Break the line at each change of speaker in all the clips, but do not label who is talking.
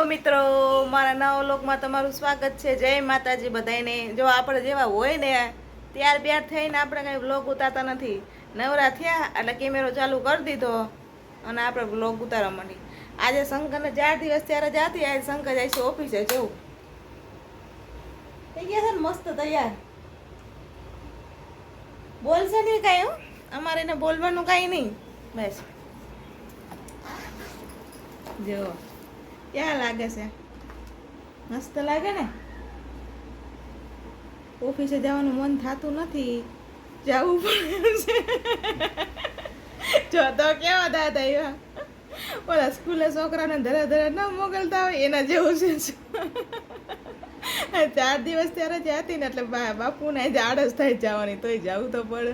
મિત્રો, મારા નવા વ્લોગમાં તમારું સ્વાગત છે. જય માતાજી બધાને. જો આપણે જેવા હોય ને ત્યાર બ્યાર થઈને આપણે કંઈ વ્લોગ ઉતારતા નથી. નવરા થયા એટલે કેમેરો ચાલુ કરી દીધો અને આપણે વ્લોગ ઉતારવા માંડી. આજે શંકરને 4 દિવસ ત્યારે જાતી, આજે શંકર જાય છે ઓફિસે. જવું થઈ ગયા છે ને મસ્ત તૈયાર. બોલશે નહીં કાંઈ, હું અમારે એને બોલવાનું કાંઈ નહીં. બસ જો ક્યાં લાગે છે, મસ્ત લાગે ને. ઓફિસે જવાનું મન થતું નથી, જવું પડે છે. જો તો કેવા દાદા એવા ઓલા સ્કૂલે છોકરાને ધરે ધરે ન મોકલતા હોય એના જેવું છે. 4 દિવસ ત્યારે જતી ને એટલે બાપુને જ આળસ થાય જવાની, તોય જવું તો પડે.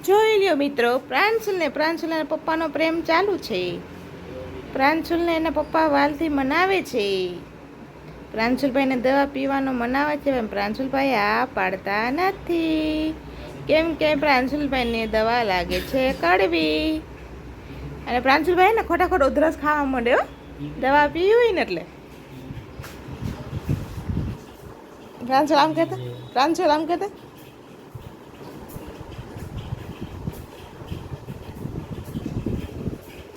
જોઈ લ્યો મિત્રો, પ્રાંશુલના પપ્પાનો પ્રેમ ચાલુ છે. પ્રાંશુલને એના પપ્પા વાલથી મનાવે છે. પ્રાંશુલભાઈને દવા પીવાનો મનાવે છે, પણ પ્રાંશુલભાઈ આ પાડતા નથી. કેમ કે પ્રાંશુલભાઈને દવા લાગે છે કડવી. અને પ્રાંશુલભાઈ ને ખોટા ઉધરસ ખાવા માંડ્યો દવા પીવી હોય ને એટલે. પ્રાંશુલ આમ કહેતા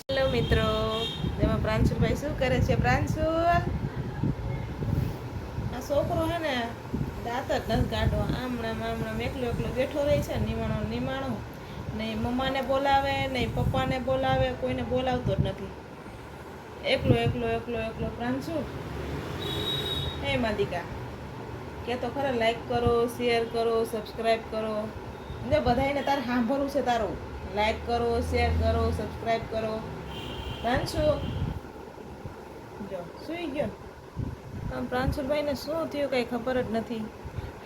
હેલો મિત્રો, જેમાં પ્રાંશુલભાઈ શું કરે છે? પ્રાંશુલ આ છોકરો હે ને દાંત જ નથી કાઢવા. આમણામ એકલો બેઠો રહે છે, નિમાણો નહીં મમ્માને બોલાવે નહીં પપ્પાને બોલાવે, કોઈને બોલાવતો જ નથી. એકલો પ્રાંશુલ. હે માદિકા કે તો ખરા, લાઈક કરો, શેર કરો, સબસ્ક્રાઈબ કરો. ને બધાને તારે સાંભળવું છે તારું. લાઈક કરો, શેર કરો, સબસ્ક્રાઈબ કરો. પ્રાંશુલ જો સુઈ ગયો. આમ પ્રાંશુલભાઈને શું થયું કંઈ ખબર જ નથી.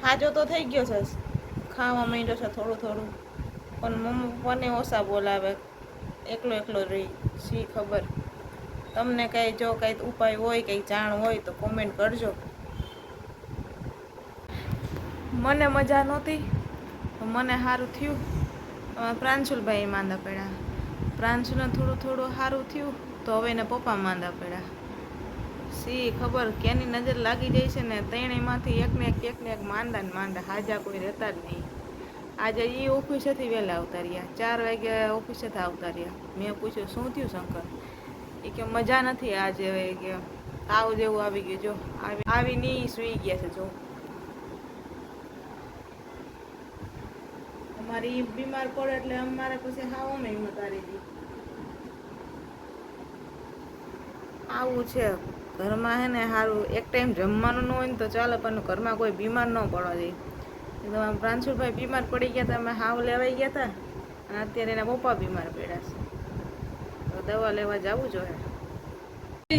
હાજો તો થઈ ગયો છે, ખાવા માંડ્યો છે થોડું, પણ મમ્મી પપ્પાને ઓછા બોલાવે, એકલો રહી. શી ખબર, તમને કંઈ જો કંઈ ઉપાય હોય, કંઈ જાણ હોય તો કોમેન્ટ કરજો. મને મજા નહોતી, મને સારું થયું. પ્રાંશુલભાઈ માંદા પડ્યા. પ્રાંશુલને થોડું સારું થયું તો હવે એને પપ્પા માંદા પડ્યા. શી ખબર કેની નજર લાગી જાય છે ને, ત્રણેયમાંથી એકને એક માંદા હાજા કોઈ રહેતા જ નહીં. આજે એ ઓફિસેથી વહેલા આવતા રહ્યા, 4 વાગે ઓફિસેથી આવતા રહ્યા. મેં પૂછ્યું શું થયું શંકર? એ કે મજા નથી આજે, કે તાવ જેવું આવી ગયું. જો આવી નહીં સૂઈ ગયા છે. જો અમારી બીમાર પડે એટલે અમારે પછી હાવ મેં ઉતારી દી. આવું છે ઘરમાં. હે ને સારું એક ટાઈમ જમવાનું ન હોય ને તો ચાલે, પણ ઘરમાં કોઈ બીમાર ન પડવા દે. તમારા પ્રાંશુલભાઈ બીમાર પડી ગયા હતા, અમે હાવ લેવાઈ ગયા હતા, અને અત્યારે એના પપ્પા બીમાર પડ્યા છે, તો દવા લેવા જવું જોઈએ.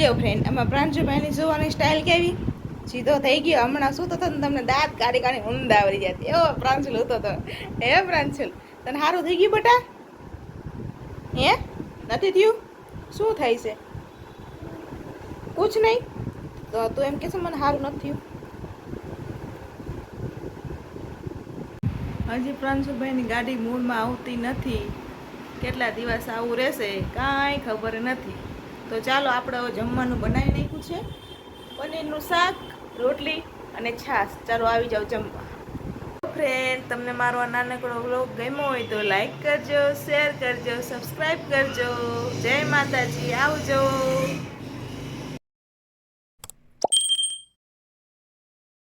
લ્યો ફ્રેન્ડ, આમાં પ્રાંશુલભાઈની જોવાની સ્ટાઇલ કેવી, સીધો થઈ ગયો. હમણાં શું તો તમને દાંત કાઢી ઊંધા આવડી જતી. એવો પ્રાંશુલ હતો તો. હે પ્રાંશુલ, તને સારું થઈ ગયું બેટા? હે નથી થયું? શું થાય છે? પૂછ નહીં તો તું એમ કહેશે મને સારું નથી થયું. હજી પ્રાંશુલભાઈની ગાડી મૂળમાં આવતી નથી. કેટલા દિવસ આવું રહેશે કાંઈ ખબર નથી. તો ચાલો આપણે હવે જમવાનું બનાવી નાખ્યું છે. પનીરનું શાક, રોટલી અને છાશ. ચાલો આવી જાઓ જમવા. ફ્રેન્ડ, તમને મારો આ નાનકડો વ્લોગ ગમ્યો હોય તો લાઈક કરજો, શેર કરજો, સબસ્ક્રાઈબ કરજો. જય માતાજી, આવજો.